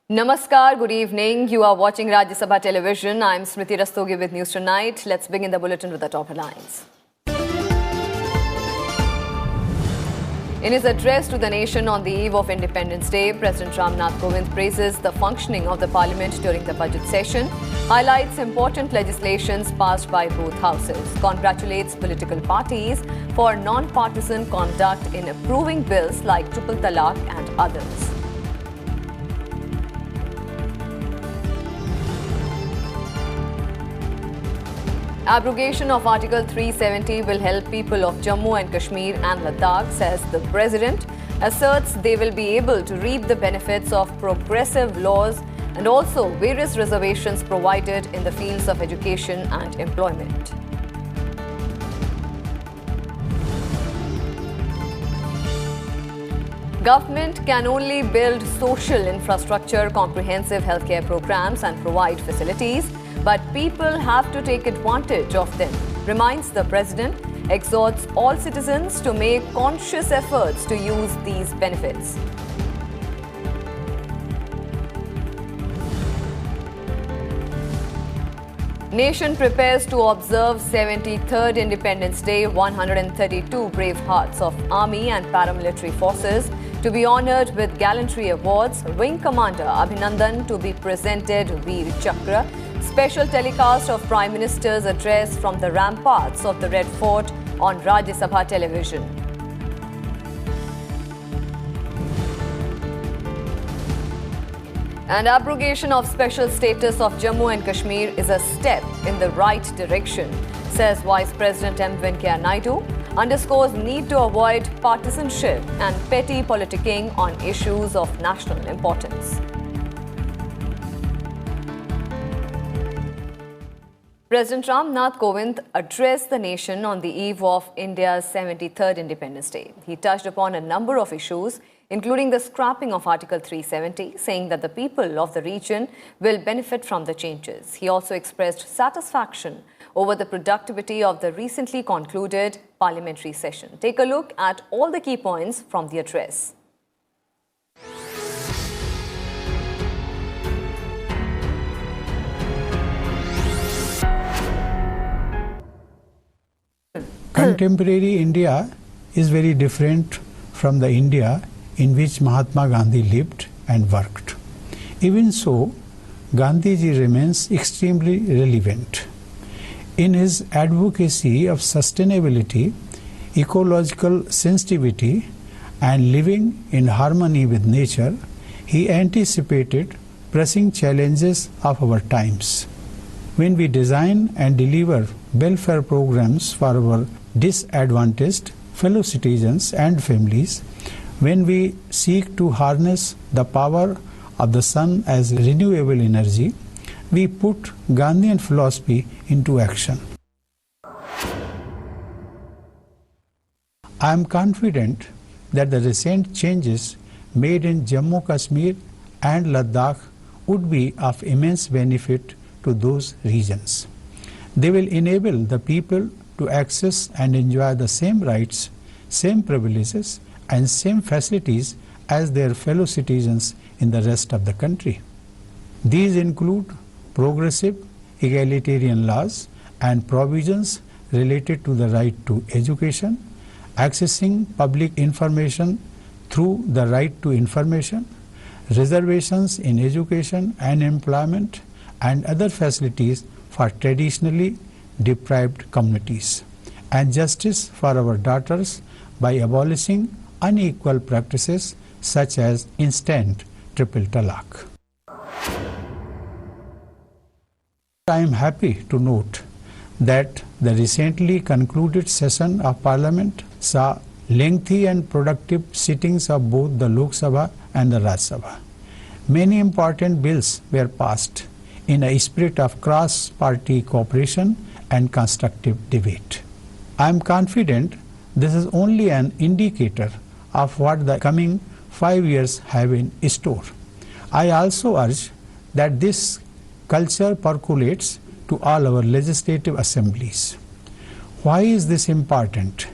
Namaskar, good evening. You are watching Rajya Sabha Television. I am Smriti Rastogi with News Tonight. Let's begin the bulletin with the top headlines. In his address to the nation on the eve of Independence Day, President Ram Nath Kovind praises the functioning of the parliament during the budget session, highlights important legislations passed by both houses, congratulates political parties for non-partisan conduct in approving bills like Triple Talaq and others. Abrogation of Article 370 will help people of Jammu and Kashmir and Ladakh, says the President. Asserts they will be able to reap the benefits of progressive laws and also various reservations provided in the fields of education and employment. Government can only build social infrastructure, comprehensive healthcare programs and provide facilities, but people have to take advantage of them, reminds the President, exhorts all citizens to make conscious efforts to use these benefits. Nation prepares to observe 73rd Independence Day, 132 brave hearts of Army and paramilitary forces to be honoured with gallantry awards, Wing Commander Abhinandan to be presented Veer Chakra, special telecast of Prime Minister's address from the ramparts of the Red Fort on Rajya Sabha Television. And abrogation of special status of Jammu and Kashmir is a step in the right direction, says Vice President M. Venkaiah Naidu, underscores need to avoid partisanship and petty politicking on issues of national importance. President Ram Nath Kovind addressed the nation on the eve of India's 73rd Independence Day. He touched upon a number of issues, including the scrapping of Article 370, saying that the people of the region will benefit from the changes. He also expressed satisfaction over the productivity of the recently concluded parliamentary session. Take a look at all the key points from the address. Contemporary India is very different from the India in which Mahatma Gandhi lived and worked. Even so, Gandhiji remains extremely relevant. In his advocacy of sustainability, ecological sensitivity, and living in harmony with nature, he anticipated pressing challenges of our times. When we design and deliver welfare programs for our disadvantaged fellow citizens and families, when we seek to harness the power of the sun as renewable energy, we put Gandhian philosophy into action. I am confident that the recent changes made in Jammu Kashmir and Ladakh would be of immense benefit to those regions. They will enable the people to access and enjoy the same rights, same privileges, and same facilities as their fellow citizens in the rest of the country. These include progressive egalitarian laws and provisions related to the right to education, accessing public information through the right to information, reservations in education and employment, and other facilities for traditionally deprived communities, and justice for our daughters by abolishing unequal practices such as instant triple talaq. I am happy to note that the recently concluded session of Parliament saw lengthy and productive sittings of both the Lok Sabha and the Rajya Sabha. Many important bills were passed in a spirit of cross-party cooperation and constructive debate. I am confident this is only an indicator of what the coming 5 years have in store. I also urge that this culture percolates to all our legislative assemblies. Why is this important?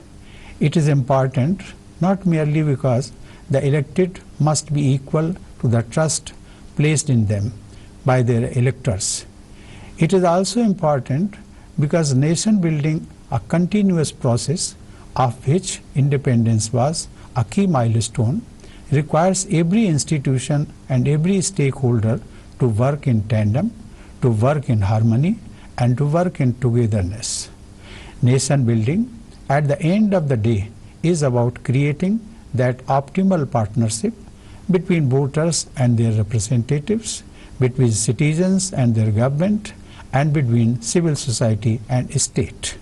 It is important not merely because the elected must be equal to the trust placed in them by their electors. It is also important because nation building, a continuous process of which independence was a key milestone, requires every institution and every stakeholder to work in tandem, to work in harmony, and to work in togetherness. Nation building, at the end of the day, is about creating that optimal partnership between voters and their representatives, between citizens and their government, and between civil society and state.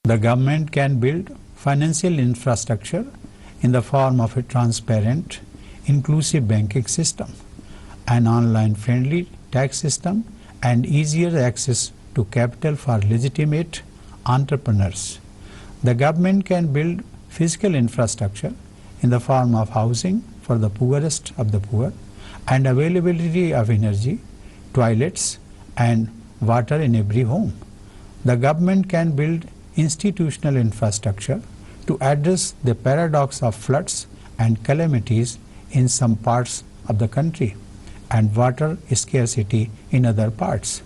The government can build financial infrastructure in the form of a transparent, inclusive banking system, an online-friendly tax system, and easier access to capital for legitimate entrepreneurs. The government can build physical infrastructure in the form of housing for the poorest of the poor and availability of energy, toilets, and water in every home. The government can build institutional infrastructure to address the paradox of floods and calamities in some parts of the country and water scarcity in other parts.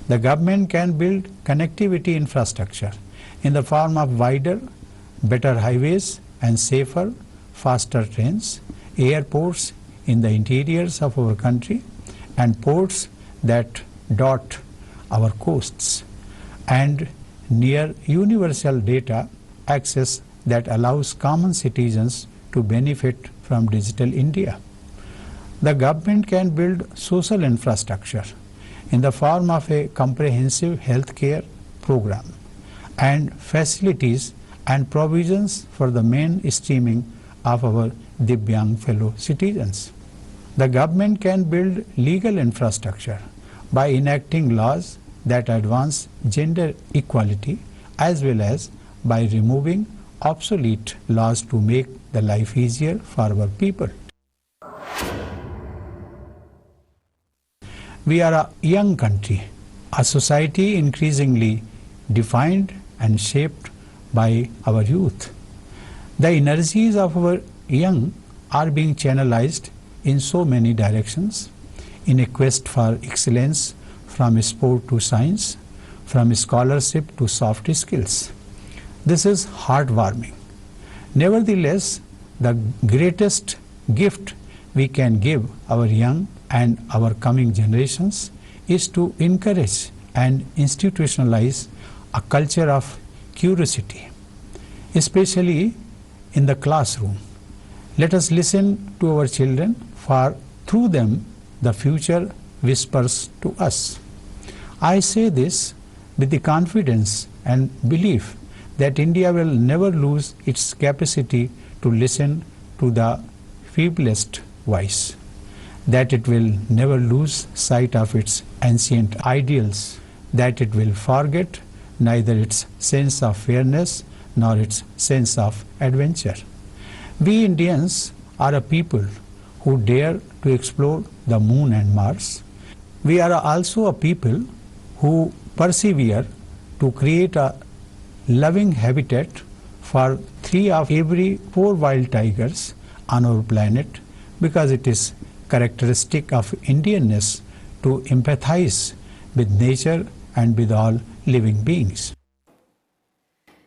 The government can build connectivity infrastructure in the form of wider, better highways and safer, faster trains, airports in the interiors of our country, and ports that dot our coasts, and near universal data access that allows common citizens to benefit from digital India. The government can build social infrastructure in the form of a comprehensive health care program and facilities and provisions for the mainstreaming of our Divyang fellow citizens. The government can build legal infrastructure by enacting laws that advance gender equality as well as by removing obsolete laws to make the life easier for our people. We are a young country, a society increasingly defined and shaped by our youth. The energies of our young are being channelized in so many directions in a quest for excellence, from sport to science, from scholarship to soft skills. This is heartwarming. Nevertheless, the greatest gift we can give our young and our coming generations is to encourage and institutionalize a culture of curiosity, especially in the classroom. Let us listen to our children, for through them the future whispers to us. I say this with the confidence and belief that India will never lose its capacity to listen to the feeblest voice, that it will never lose sight of its ancient ideals, that it will forget neither its sense of fairness nor its sense of adventure. We Indians are a people who dare to explore the moon and Mars. We are also a people who persevere to create a loving habitat for 3 of every 4 wild tigers on our planet, because it is characteristic of Indianness to empathize with nature and with all living beings.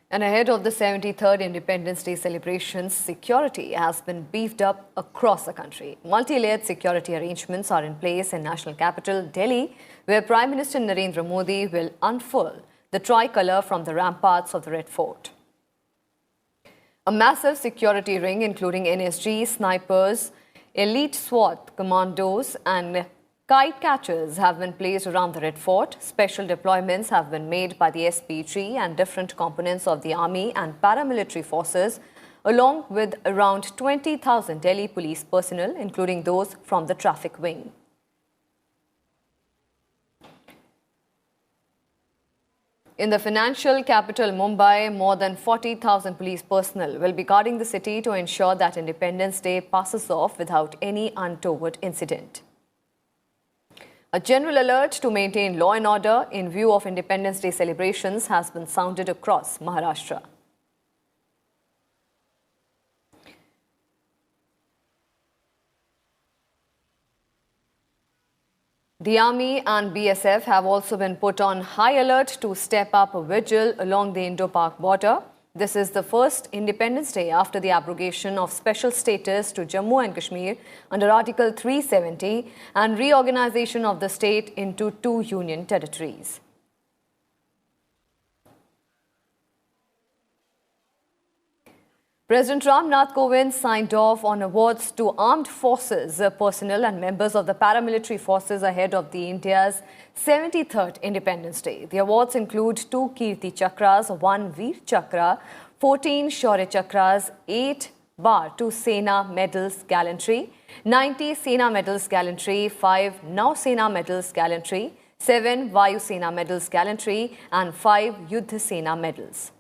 And ahead of the 73rd Independence Day celebrations, security has been beefed up across the country. Multi-layered security arrangements are in place in national capital, Delhi, where Prime Minister Narendra Modi will unfurl the tricolour from the ramparts of the Red Fort. A massive security ring, including NSG, snipers, elite SWAT commandos and kite catchers, have been placed around the Red Fort. Special deployments have been made by the SPG and different components of the army and paramilitary forces, along with around 20,000 Delhi police personnel, including those from the traffic wing. In the financial capital Mumbai, more than 40,000 police personnel will be guarding the city to ensure that Independence Day passes off without any untoward incident. A general alert to maintain law and order in view of Independence Day celebrations has been sounded across Maharashtra. The Army and BSF have also been put on high alert to step up a vigil along the Indo-Pak border. This is the first Independence Day after the abrogation of special status to Jammu and Kashmir under Article 370 and reorganization of the state into 2 union territories. President Ram Nath Kovind signed off on awards to armed forces personnel and members of the paramilitary forces ahead of the India's 73rd Independence Day. The awards include 2 Kirti Chakras, 1 Veer Chakra, 14 Shaurya Chakras, 8 Bar to Sena Medals Gallantry, 90 Sena Medals Gallantry, 5 Nau Sena Medals Gallantry, 7 Vayu Sena Medals Gallantry and 5 Yuddha Sena Medals.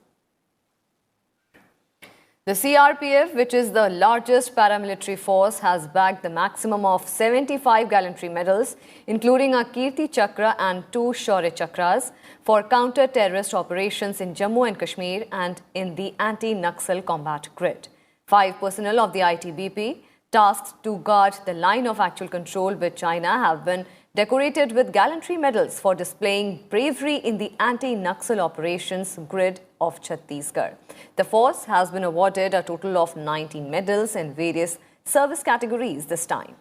The CRPF, which is the largest paramilitary force, has bagged the maximum of 75 gallantry medals, including a Kirti Chakra and 2 Shaurya Chakras, for counter-terrorist operations in Jammu and Kashmir and in the anti-Naxal combat grid. 5 personnel of the ITBP, tasked to guard the line of actual control with China, have been decorated with gallantry medals for displaying bravery in the anti-Naxal operations grid of Chhattisgarh. The force has been awarded a total of 19 medals in various service categories this time.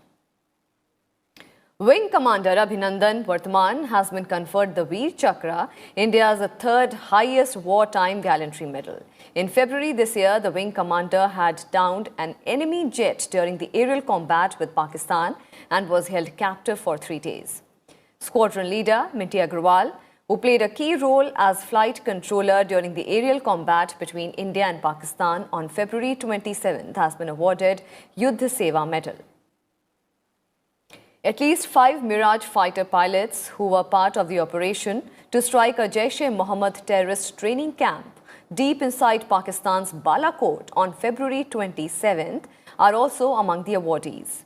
Wing Commander Abhinandan Varthaman has been conferred the Veer Chakra, India's 3rd highest wartime gallantry medal. In February this year, the Wing Commander had downed an enemy jet during the aerial combat with Pakistan and was held captive for 3 days. Squadron leader Minty Agrawal, who played a key role as flight controller during the aerial combat between India and Pakistan on February 27th, has been awarded Yuddha Seva Medal. At least 5 Mirage fighter pilots who were part of the operation to strike a Jaish-e-Mohammed terrorist training camp deep inside Pakistan's Balakot on February 27th are also among the awardees.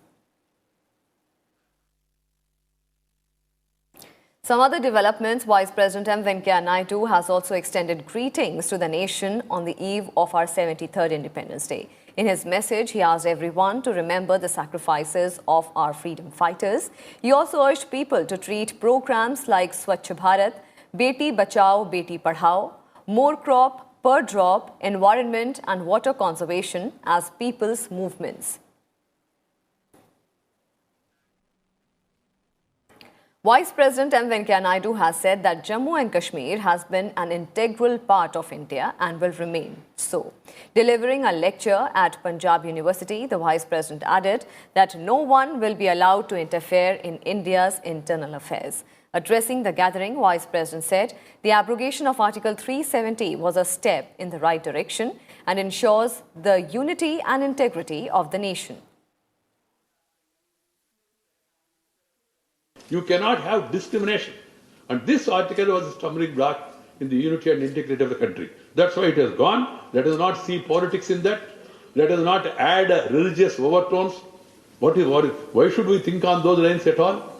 Some other developments: Vice President M. Venkaiah Naidu has also extended greetings to the nation on the eve of our 73rd Independence Day. In his message, he asked everyone to remember the sacrifices of our freedom fighters. He also urged people to treat programs like Swachh Bharat, Beti Bachao, Beti Padhao, More Crop, Per Drop, environment and water conservation as people's movements. Vice President M. Venkaiah Naidu has said that Jammu and Kashmir has been an integral part of India and will remain so. Delivering a lecture at Punjab University, the Vice President added that no one will be allowed to interfere in India's internal affairs. Addressing the gathering, Vice President said the abrogation of Article 370 was a step in the right direction and ensures the unity and integrity of the nation. You cannot have discrimination. And this article was a stumbling block in the unity and integrity of the country. That's why it has gone. Let us not see politics in that. Let us not add religious overtones. Why should we think on those lines at all?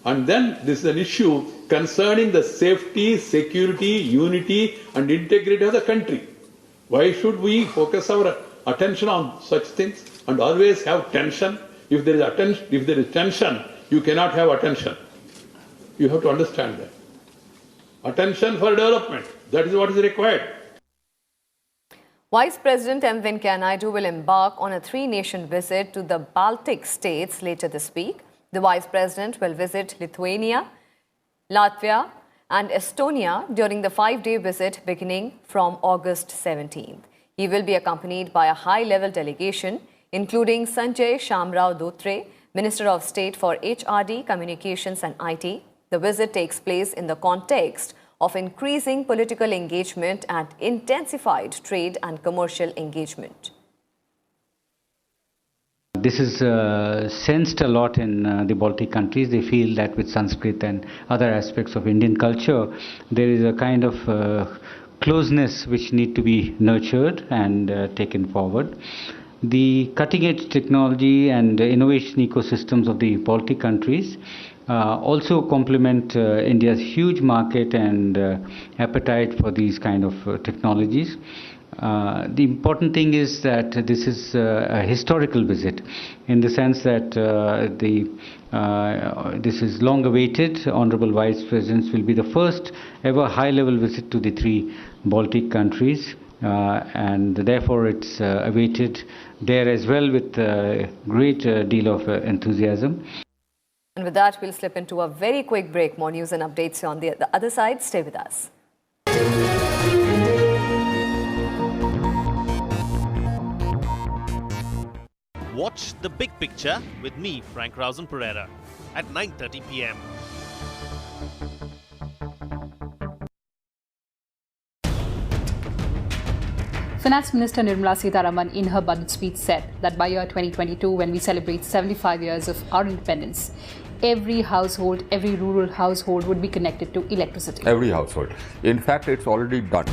And then this is an issue concerning the safety, security, unity and integrity of the country. Why should we focus our attention on such things and always have tension? If there is tension, you cannot have attention. You have to understand that. Attention for development. That is what is required. Vice President M. Venkaiah Naidu will embark on a 3-nation visit to the Baltic states later this week. The Vice President will visit Lithuania, Latvia and Estonia during the 5-day visit beginning from August 17th. He will be accompanied by a high-level delegation, including Sanjay Shamrao Dhotre, Minister of State for HRD, Communications and IT. The visit takes place in the context of increasing political engagement and intensified trade and commercial engagement. This is sensed a lot in the Baltic countries. They feel that with Sanskrit and other aspects of Indian culture, there is a kind of closeness which need to be nurtured and taken forward. The cutting-edge technology and innovation ecosystems of the Baltic countries also complement India's huge market and appetite for these kind of technologies. The important thing is that this is a historical visit, in the sense that this is long awaited. Honorable Vice Presidents will be the first ever high-level visit to the 3 Baltic countries, and therefore it's awaited there as well with a great deal of enthusiasm. And with that, we'll slip into a very quick break. More news and updates on the other side. Stay with us. Watch The Big Picture with me, Frank Rausen Pereira, at 9:30 p.m. Finance Minister Nirmala Sitharaman in her budget speech said that by year 2022, when we celebrate 75 years of our independence, every household, every rural household would be connected to electricity. Every household. In fact, it's already done.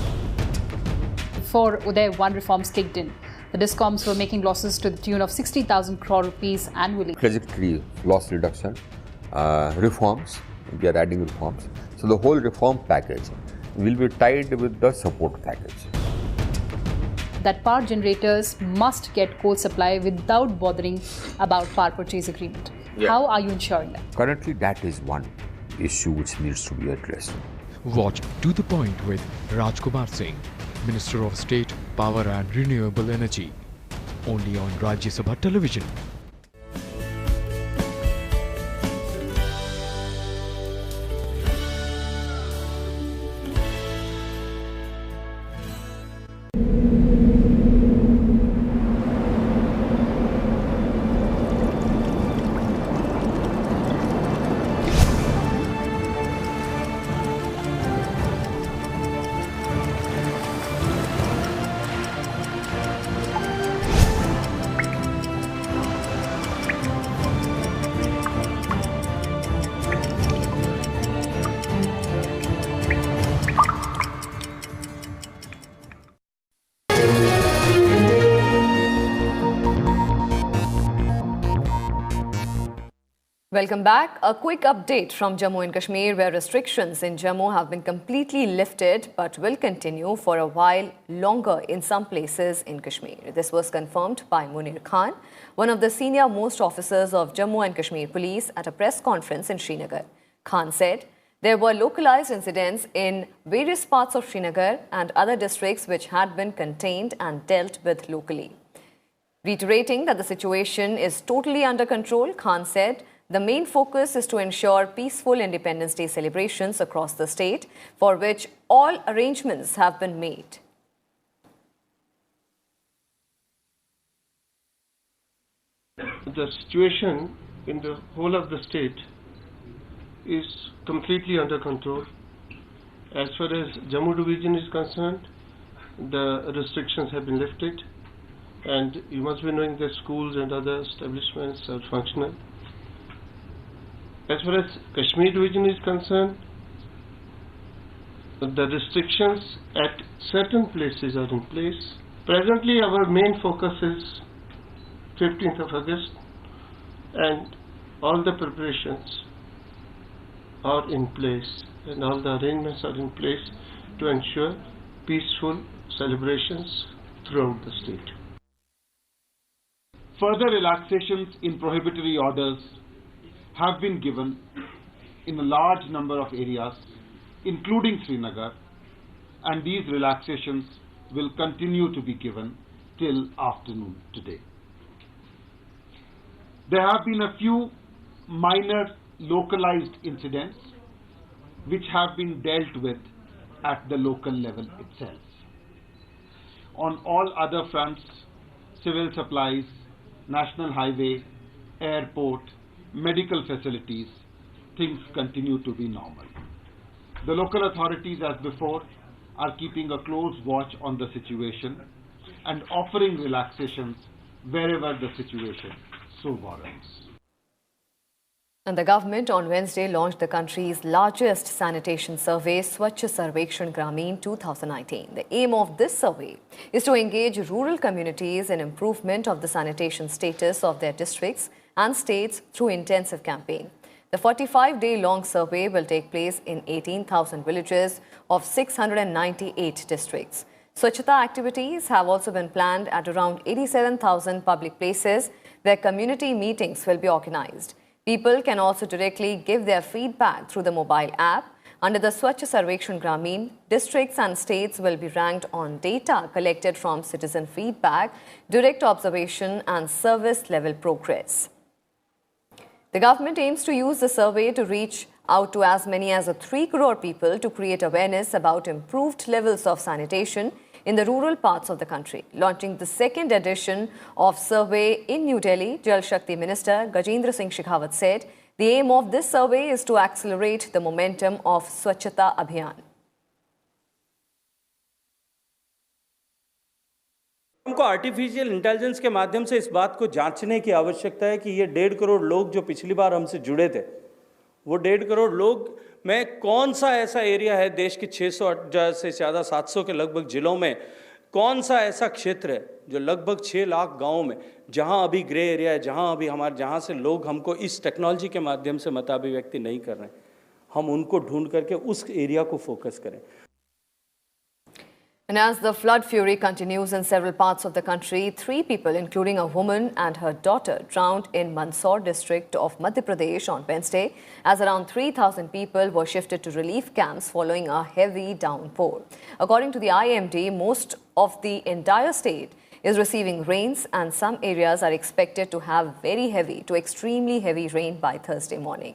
Before Uday 1 reforms kicked in, the DISCOMs were making losses to the tune of 60,000 crore rupees annually. Trajectory, loss reduction, reforms, we are adding reforms. So the whole reform package will be tied with the support package. That power generators must get coal supply without bothering about power purchase agreement. Yeah. How are you ensuring that? Currently, that is one issue which needs to be addressed. Watch To The Point with Rajkumar Singh, Minister of State, Power and Renewable Energy, only on Rajya Sabha Television. Welcome back. A quick update from Jammu and Kashmir, where restrictions in Jammu have been completely lifted but will continue for a while longer in some places in Kashmir. This was confirmed by Munir Khan, one of the senior most officers of Jammu and Kashmir Police, at a press conference in Srinagar. Khan said there were localized incidents in various parts of Srinagar and other districts which had been contained and dealt with locally. Reiterating that the situation is totally under control, Khan said the main focus is to ensure peaceful Independence Day celebrations across the state, for which all arrangements have been made. The situation in the whole of the state is completely under control. As far as Jammu division is concerned, the restrictions have been lifted, and you must be knowing that schools and other establishments are functional. As far as Kashmir division is concerned, the restrictions at certain places are in place. Presently, our main focus is 15th of August, and all the preparations are in place and all the arrangements are in place to ensure peaceful celebrations throughout the state. Further relaxations in prohibitory orders have been given in a large number of areas, including Srinagar, and these relaxations will continue to be given till afternoon today. There have been a few minor localized incidents which have been dealt with at the local level itself. On all other fronts, civil supplies, national highway, airport, medical facilities, things continue to be normal. The local authorities, as before, are keeping a close watch on the situation and offering relaxations wherever the situation so warrants. And the government on Wednesday launched the country's largest sanitation survey, Swachh Sarvekshan Gramin 2019. The aim of this survey is to engage rural communities in improvement of the sanitation status of their districts and states through intensive campaign. The 45-day-long survey will take place in 18,000 villages of 698 districts. Swachhata activities have also been planned at around 87,000 public places where community meetings will be organized. People can also directly give their feedback through the mobile app. Under the Swachh Sarvekshan Gramin, districts and states will be ranked on data collected from citizen feedback, direct observation and service level progress. The government aims to use the survey to reach out to as many as 3 crore people to create awareness about improved levels of sanitation in the rural parts of the country. Launching the second edition of survey in New Delhi, Jal Shakti Minister Gajendra Singh Shekhawat said the aim of this survey is to accelerate the momentum of Swachhata Abhiyan. हमको artificial intelligence के माध्यम से इस बात को जांचने की आवश्यकता है कि ये 1.5 करोड़ लोग जो पिछली बार हमसे जुड़े थे, वो 1.5 करोड़ लोग में कौन सा ऐसा एरिया है देश के 600 से ज़्यादा 700 के लगभग जिलों में, कौन सा ऐसा क्षेत्र है जो लगभग 6 लाख गाँव में जहां अभी ग्रे एरिया है, जहां से लोग हमको इस टेक्नोलॉजी के माध्यम से मताभिव्यक्ति नहीं कर रहे हैं, हम उनको ढूंढ करके उस एरिया को फोकस करें. And as the flood fury continues in several parts of the country, 3 people, including a woman and her daughter, drowned in Mandsaur district of Madhya Pradesh on Wednesday, as around 3,000 people were shifted to relief camps following a heavy downpour. According to the IMD, most of the entire state is receiving rains, and some areas are expected to have very heavy to extremely heavy rain by Thursday morning.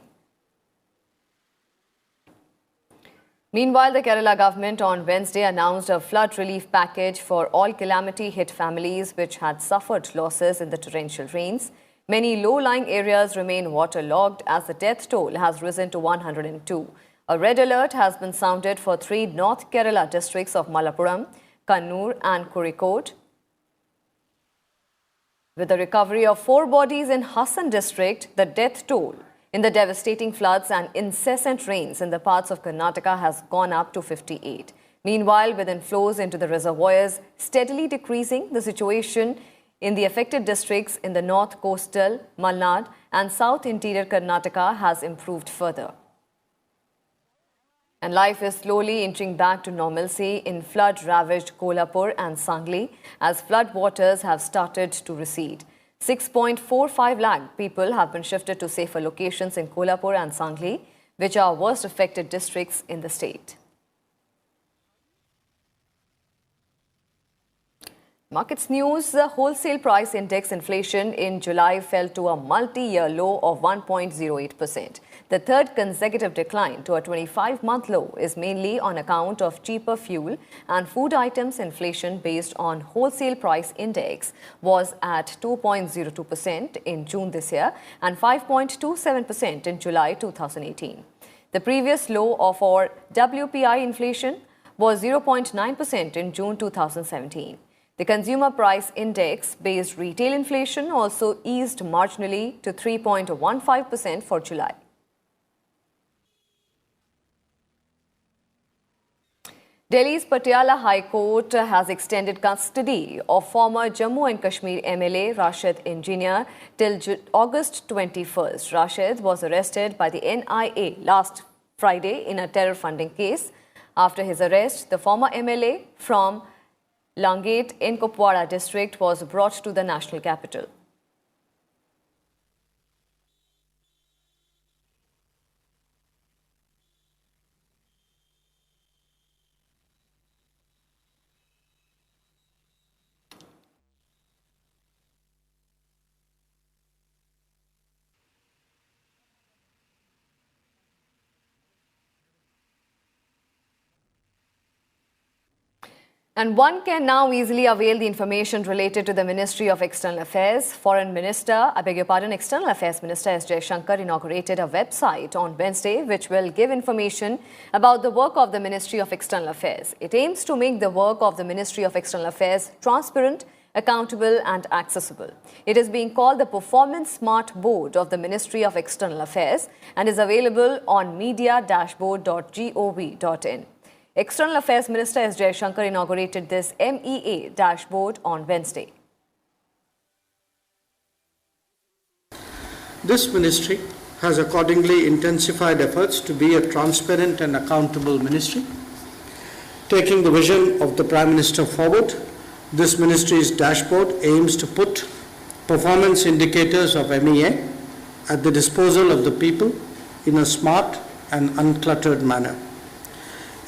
Meanwhile, the Kerala government on Wednesday announced a flood relief package for all calamity-hit families which had suffered losses in the torrential rains. Many low-lying areas remain waterlogged as the death toll has risen to 102. A red alert has been sounded for 3 North Kerala districts of Malappuram, Kannur and Kozhikode. With the recovery of 4 bodies in Hassan district, the death toll in the devastating floods and incessant rains in the parts of Karnataka has gone up to 58. Meanwhile, with inflows into the reservoirs steadily decreasing, the situation in the affected districts in the north coastal, Malnad and south interior Karnataka has improved further. And life is slowly inching back to normalcy in flood-ravaged Kolhapur and Sangli as flood waters have started to recede. 6.45 lakh people have been shifted to safer locations in Kolhapur and Sangli, which are worst affected districts in the state. Markets news, the wholesale price index inflation in July fell to a multi-year low of 1.08%. The third consecutive decline to a 25-month low is mainly on account of cheaper fuel and food items. Inflation based on wholesale price index was at 2.02% in June this year and 5.27% in July 2018. The previous low of our WPI inflation was 0.9% in June 2017. The consumer price index based retail inflation also eased marginally to 3.15% for July. Delhi's Patiala High Court has extended custody of former Jammu and Kashmir MLA Rashid Engineer till August 21st. Rashid was arrested by the NIA last Friday in a terror funding case. After his arrest, the former MLA from Langate in Kupwara district was brought to the national capital. And one can now easily avail the information related to the Ministry of External Affairs. External Affairs Minister S. Jaishankar inaugurated a website on Wednesday which will give information about the work of the Ministry of External Affairs. It aims to make the work of the Ministry of External Affairs transparent, accountable and accessible. It is being called the Performance Smart Board of the Ministry of External Affairs and is available on media-board.gov.in. External Affairs Minister S. Jaishankar inaugurated this MEA dashboard on Wednesday. This ministry has accordingly intensified efforts to be a transparent and accountable ministry. Taking the vision of the Prime Minister forward, this ministry's dashboard aims to put performance indicators of MEA at the disposal of the people in a smart and uncluttered manner.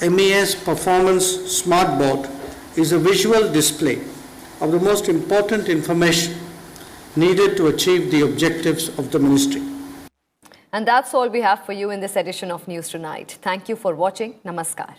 MEA's Performance Smart Board is a visual display of the most important information needed to achieve the objectives of the ministry. And that's all we have for you in this edition of News Tonight. Thank you for watching. Namaskar.